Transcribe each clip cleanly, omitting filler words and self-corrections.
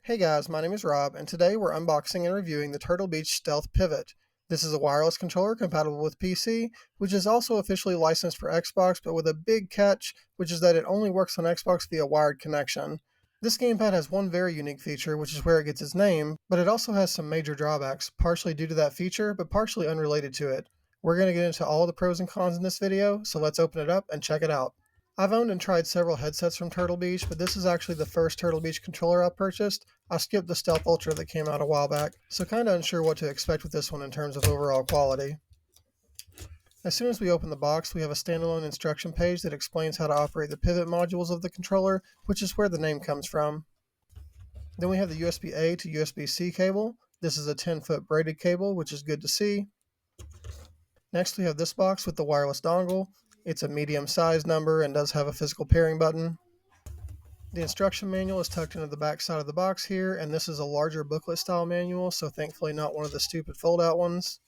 Hey guys, my name is Rob, and today we're unboxing and reviewing the Turtle Beach Stealth Pivot. This is a wireless controller compatible with PC, which is also officially licensed for Xbox, but with a big catch, which is that it only works on Xbox via wired connection. This gamepad has one very unique feature, which is where it gets its name, but it also has some major drawbacks, partially due to that feature, but partially unrelated to it. We're going to get into all the pros and cons in this video, so let's open it up and check it out. I've owned and tried several headsets from Turtle Beach, but this is actually the first Turtle Beach controller I've purchased. I skipped the Stealth Ultra that came out a while back, so kinda unsure what to expect with this one in terms of overall quality. As soon as we open the box, we have a standalone instruction page that explains how to operate the pivot modules of the controller, which is where the name comes from. Then we have the USB-A to USB-C cable. This is a 10-foot braided cable, which is good to see. Next we have this box with the wireless dongle. It's a medium size number and does have a physical pairing button. The instruction manual is tucked into the back side of the box here, and this is a larger booklet style manual, so thankfully not one of the stupid fold out ones.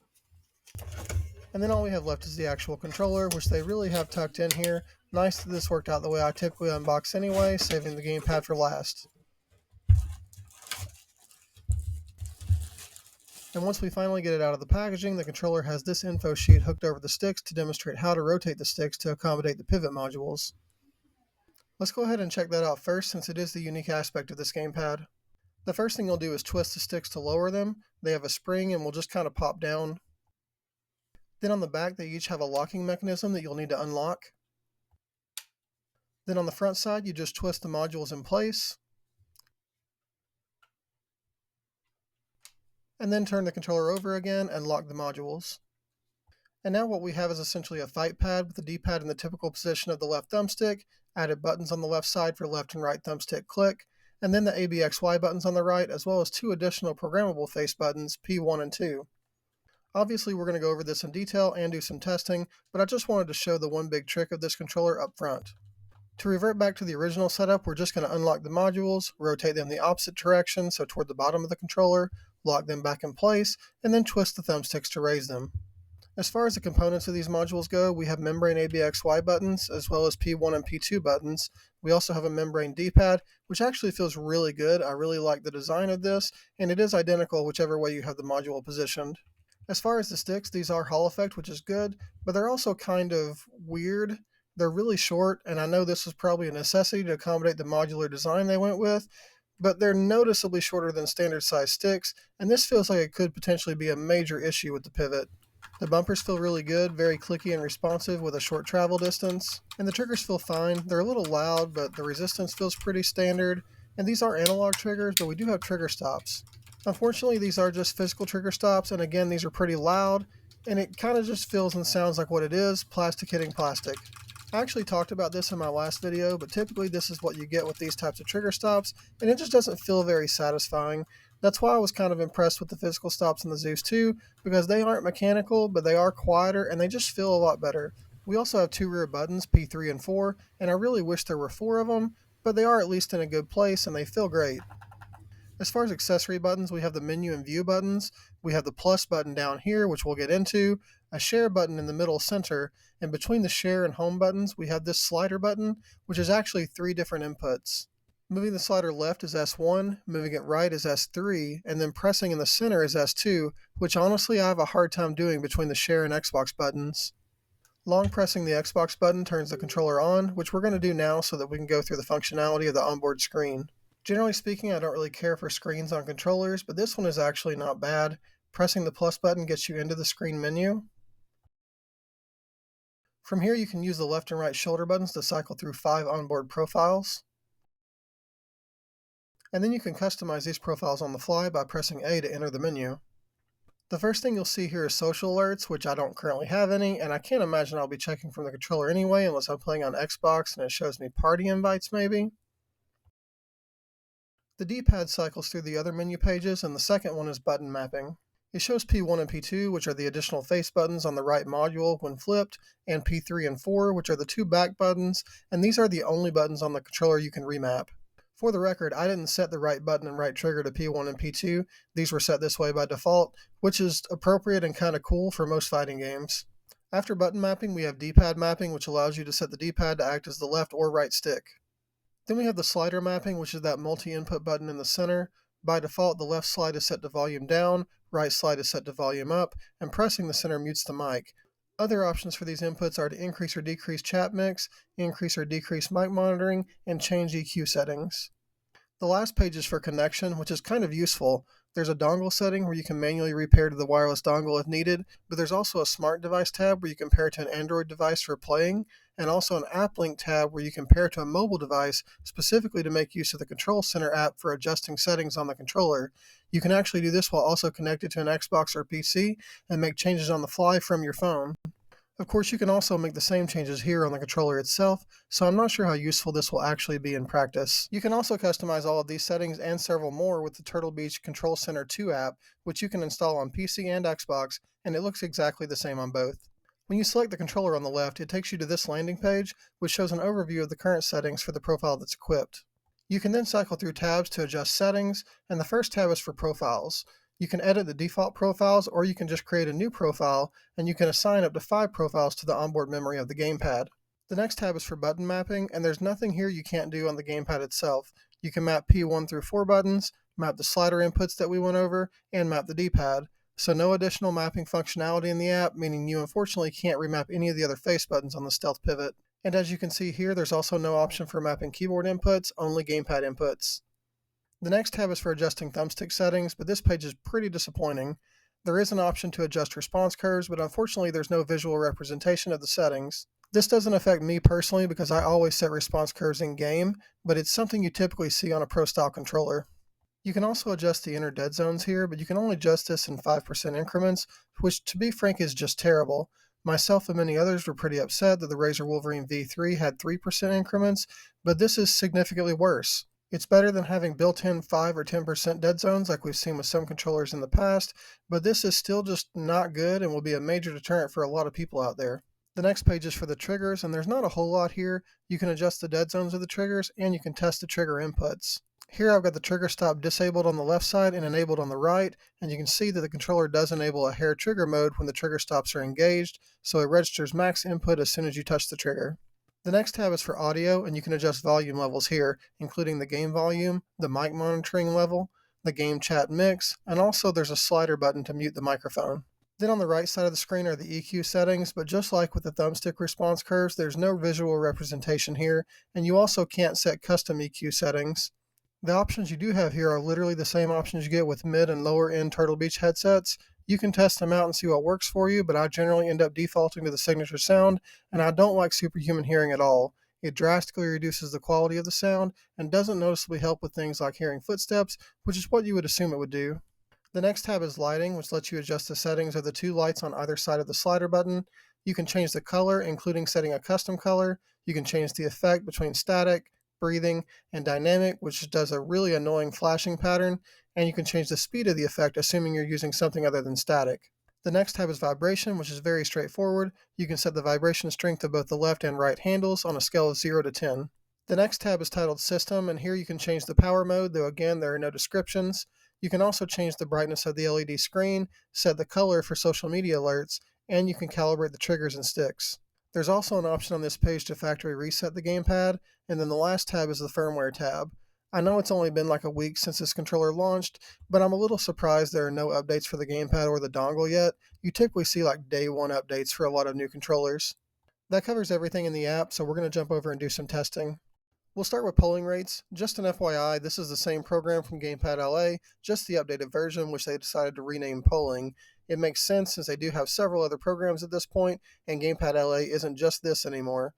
And then all we have left is the actual controller, which they really have tucked in here. Nice that this worked out the way I typically unbox anyway, saving the gamepad for last. And once we finally get it out of the packaging, the controller has this info sheet hooked over the sticks to demonstrate how to rotate the sticks to accommodate the pivot modules. Let's go ahead and check that out first, since it is the unique aspect of this gamepad. The first thing you'll do is twist the sticks to lower them. They have a spring and will just kind of pop down. Then on the back, they each have a locking mechanism that you'll need to unlock. Then on the front side, you just twist the modules in place, and then turn the controller over again and lock the modules. And now what we have is essentially a fight pad with the D-pad in the typical position of the left thumbstick, added buttons on the left side for left and right thumbstick click, and then the ABXY buttons on the right, as well as two additional programmable face buttons, P1 and 2. Obviously we're going to go over this in detail and do some testing, but I just wanted to show the one big trick of this controller up front. To revert back to the original setup, we're just going to unlock the modules, rotate them the opposite direction, so toward the bottom of the controller, lock them back in place, and then twist the thumbsticks to raise them. As far as the components of these modules go, we have membrane ABXY buttons, as well as P1 and P2 buttons. We also have a membrane D-pad, which actually feels really good. I really like the design of this, and it is identical whichever way you have the module positioned. As far as the sticks, these are Hall effect, which is good, but they're also kind of weird. They're really short, and I know this was probably a necessity to accommodate the modular design they went with, but they're noticeably shorter than standard size sticks, and this feels like it could potentially be a major issue with the pivot. The bumpers feel really good, very clicky and responsive with a short travel distance, and the triggers feel fine. They're a little loud, but the resistance feels pretty standard, and these are analog triggers, but we do have trigger stops. Unfortunately, these are just physical trigger stops, and again, these are pretty loud, and it kind of just feels and sounds like what it is, plastic hitting plastic. I actually talked about this in my last video, but typically this is what you get with these types of trigger stops, and it just doesn't feel very satisfying. That's why I was kind of impressed with the physical stops in the Zeus 2, because they aren't mechanical, but they are quieter, and they just feel a lot better. We also have two rear buttons, P3 and 4, and I really wish there were 4 of them, but they are at least in a good place, and they feel great. As far as accessory buttons, we have the menu and view buttons. We have the plus button down here, which we'll get into, a share button in the middle center, and between the share and home buttons, we have this slider button, which is actually 3 different inputs. Moving the slider left is S1, moving it right is S3, and then pressing in the center is S2, which honestly I have a hard time doing between the share and Xbox buttons. Long pressing the Xbox button turns the controller on, which we're going to do now so that we can go through the functionality of the onboard screen. Generally speaking, I don't really care for screens on controllers, but this one is actually not bad. Pressing the plus button gets you into the screen menu. From here, you can use the left and right shoulder buttons to cycle through 5 onboard profiles. And then you can customize these profiles on the fly by pressing A to enter the menu. The first thing you'll see here is social alerts, which I don't currently have any, and I can't imagine I'll be checking from the controller anyway unless I'm playing on Xbox and it shows me party invites maybe. The D-pad cycles through the other menu pages, and the second one is button mapping. It shows P1 and P2, which are the additional face buttons on the right module when flipped, and P3 and 4, which are the 2 back buttons, and these are the only buttons on the controller you can remap. For the record, I didn't set the right button and right trigger to P1 and P2. These were set this way by default, which is appropriate and kind of cool for most fighting games. After button mapping, we have D-pad mapping, which allows you to set the D-pad to act as the left or right stick. Then we have the slider mapping, which is that multi-input button in the center. By default, the left slide is set to volume down, right slide is set to volume up, and pressing the center mutes the mic. Other options for these inputs are to increase or decrease chat mix, increase or decrease mic monitoring, and change EQ settings. The last page is for connection, which is kind of useful. There's a dongle setting where you can manually repair to the wireless dongle if needed, but there's also a smart device tab where you can pair to an Android device for playing, and also an app link tab where you can pair to a mobile device specifically to make use of the Control Center app for adjusting settings on the controller. You can actually do this while also connected to an Xbox or PC and make changes on the fly from your phone. Of course, you can also make the same changes here on the controller itself, so I'm not sure how useful this will actually be in practice. You can also customize all of these settings and several more with the Turtle Beach Control Center 2 app, which you can install on PC and Xbox, and it looks exactly the same on both. When you select the controller on the left, it takes you to this landing page, which shows an overview of the current settings for the profile that's equipped. You can then cycle through tabs to adjust settings, and the first tab is for profiles. You can edit the default profiles, or you can just create a new profile, and you can assign up to 5 profiles to the onboard memory of the Gamepad. The next tab is for button mapping, and there's nothing here you can't do on the Gamepad itself. You can map P1 through 4 buttons, map the slider inputs that we went over, and map the D-pad. So no additional mapping functionality in the app, meaning you unfortunately can't remap any of the other face buttons on the Stealth Pivot. And as you can see here, there's also no option for mapping keyboard inputs, only Gamepad inputs. The next tab is for adjusting thumbstick settings, but this page is pretty disappointing. There is an option to adjust response curves, but unfortunately there's no visual representation of the settings. This doesn't affect me personally because I always set response curves in game, but it's something you typically see on a Pro style controller. You can also adjust the inner dead zones here, but you can only adjust this in 5% increments, which to be frank is just terrible. Myself and many others were pretty upset that the Razer Wolverine V3 had 3% increments, but this is significantly worse. It's better than having built-in 5 or 10% dead zones like we've seen with some controllers in the past, but this is still just not good and will be a major deterrent for a lot of people out there. The next page is for the triggers, and there's not a whole lot here. You can adjust the dead zones of the triggers, and you can test the trigger inputs. Here I've got the trigger stop disabled on the left side and enabled on the right, and you can see that the controller does enable a hair trigger mode when the trigger stops are engaged, so it registers max input as soon as you touch the trigger. The next tab is for audio, and you can adjust volume levels here, including the game volume, the mic monitoring level, the game chat mix, and also there's a slider button to mute the microphone. Then on the right side of the screen are the EQ settings, but just like with the thumbstick response curves, there's no visual representation here, and you also can't set custom EQ settings. The options you do have here are literally the same options you get with mid and lower end Turtle Beach headsets. You can test them out and see what works for you, but I generally end up defaulting to the signature sound, and I don't like superhuman hearing at all. It drastically reduces the quality of the sound and doesn't noticeably help with things like hearing footsteps, which is what you would assume it would do. The next tab is lighting, which lets you adjust the settings of the 2 lights on either side of the slider button. You can change the color, including setting a custom color. You can change the effect between static, breathing, and dynamic, which does a really annoying flashing pattern, and you can change the speed of the effect, assuming you're using something other than static. The next tab is vibration, which is very straightforward. You can set the vibration strength of both the left and right handles on a scale of 0 to 10. The next tab is titled System, and here you can change the power mode, though again there are no descriptions. You can also change the brightness of the LED screen, set the color for social media alerts, and you can calibrate the triggers and sticks. There's also an option on this page to factory reset the gamepad, and then the last tab is the firmware tab. I know it's only been like a week since this controller launched, but I'm a little surprised there are no updates for the gamepad or the dongle yet. You typically see like day 1 updates for a lot of new controllers. That covers everything in the app, so we're going to jump over and do some testing. We'll start with polling rates. Just an FYI, this is the same program from Gamepad LA, just the updated version, which they decided to rename polling. It makes sense since they do have several other programs at this point, and Gamepad LA isn't just this anymore.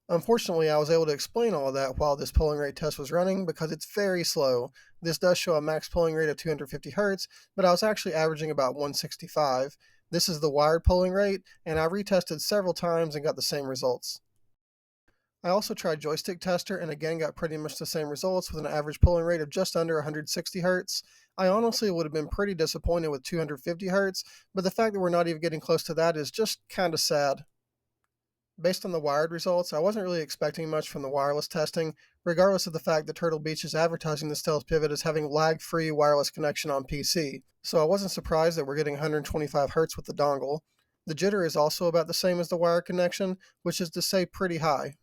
Unfortunately, I was able to explain all of that while this polling rate test was running because it's very slow. This does show a max polling rate of 250 Hz, but I was actually averaging about 165. This is the wired polling rate, and I retested several times and got the same results. I also tried Joystick Tester and again got pretty much the same results with an average polling rate of just under 160 Hz. I honestly would have been pretty disappointed with 250 Hz, but the fact that we're not even getting close to that is just kind of sad. Based on the wired results, I wasn't really expecting much from the wireless testing, regardless of the fact that Turtle Beach is advertising the Stealth Pivot as having lag-free wireless connection on PC, so I wasn't surprised that we're getting 125 Hz with the dongle. The jitter is also about the same as the wired connection, which is to say pretty high.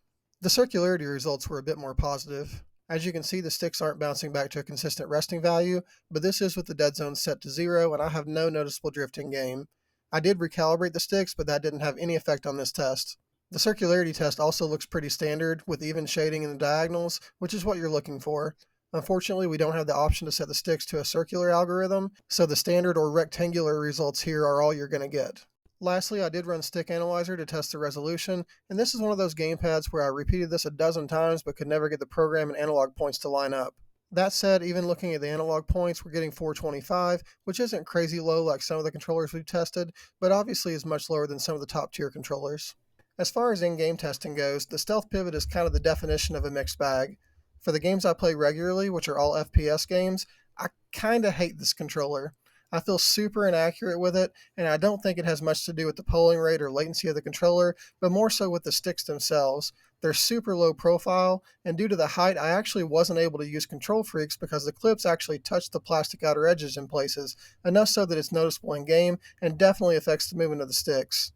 The circularity results were a bit more positive. As you can see, the sticks aren't bouncing back to a consistent resting value, but this is with the dead zone set to 0, and I have no noticeable drift in game. I did recalibrate the sticks, but that didn't have any effect on this test. The circularity test also looks pretty standard, with even shading in the diagonals, which is what you're looking for. Unfortunately, we don't have the option to set the sticks to a circular algorithm, so the standard or rectangular results here are all you're going to get. Lastly, I did run Stick Analyzer to test the resolution, and this is one of those gamepads where I repeated this a dozen times but could never get the program and analog points to line up. That said, even looking at the analog points, we're getting 425, which isn't crazy low like some of the controllers we've tested, but obviously is much lower than some of the top tier controllers. As far as in-game testing goes, the stealth pivot is kind of the definition of a mixed bag. For the games I play regularly, which are all FPS games, I kinda hate this controller. I feel super inaccurate with it, and I don't think it has much to do with the polling rate or latency of the controller, but more so with the sticks themselves. They're super low profile, and due to the height, I actually wasn't able to use control freaks because the clips actually touch the plastic outer edges in places, enough so that it's noticeable in game and definitely affects the movement of the sticks.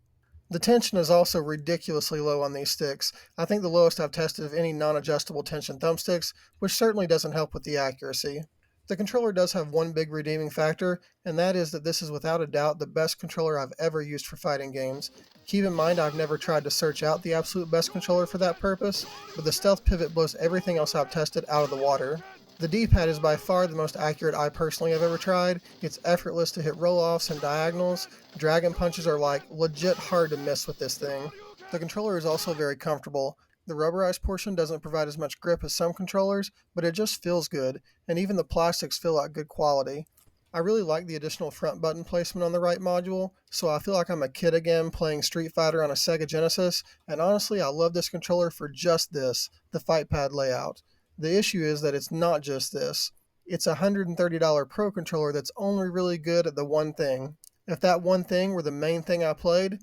The tension is also ridiculously low on these sticks. I think the lowest I've tested of any non-adjustable tension thumbsticks, which certainly doesn't help with the accuracy. The controller does have one big redeeming factor, and that is that this is without a doubt the best controller I've ever used for fighting games. Keep in mind I've never tried to search out the absolute best controller for that purpose, but the stealth pivot blows everything else I've tested out of the water. The D-pad is by far the most accurate I personally have ever tried. It's effortless to hit roll-offs and diagonals. Dragon punches are like legit hard to miss with this thing. The controller is also very comfortable. The rubberized portion doesn't provide as much grip as some controllers, but it just feels good, and even the plastics feel like good quality. I really like the additional front button placement on the right module, so I feel like I'm a kid again playing Street Fighter on a Sega Genesis, and honestly I love this controller for just this, the fightpad layout. The issue is that it's not just this. It's a $130 Pro controller that's only really good at the one thing. If that one thing were the main thing I played,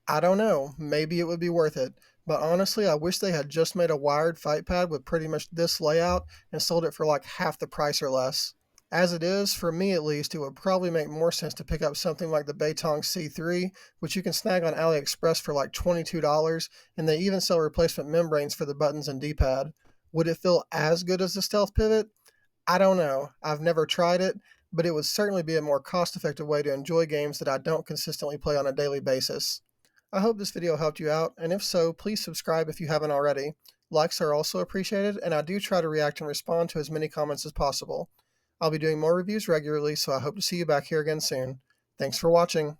I don't know, maybe it would be worth it. But honestly, I wish they had just made a wired fight pad with pretty much this layout and sold it for like half the price or less. As it is, for me at least, it would probably make more sense to pick up something like the Beitong C3, which you can snag on AliExpress for like $22, and they even sell replacement membranes for the buttons and D-pad. Would it feel as good as the Stealth Pivot? I don't know. I've never tried it, but it would certainly be a more cost-effective way to enjoy games that I don't consistently play on a daily basis. I hope this video helped you out, and if so, please subscribe if you haven't already. Likes are also appreciated, and I do try to react and respond to as many comments as possible. I'll be doing more reviews regularly, so I hope to see you back here again soon. Thanks for watching.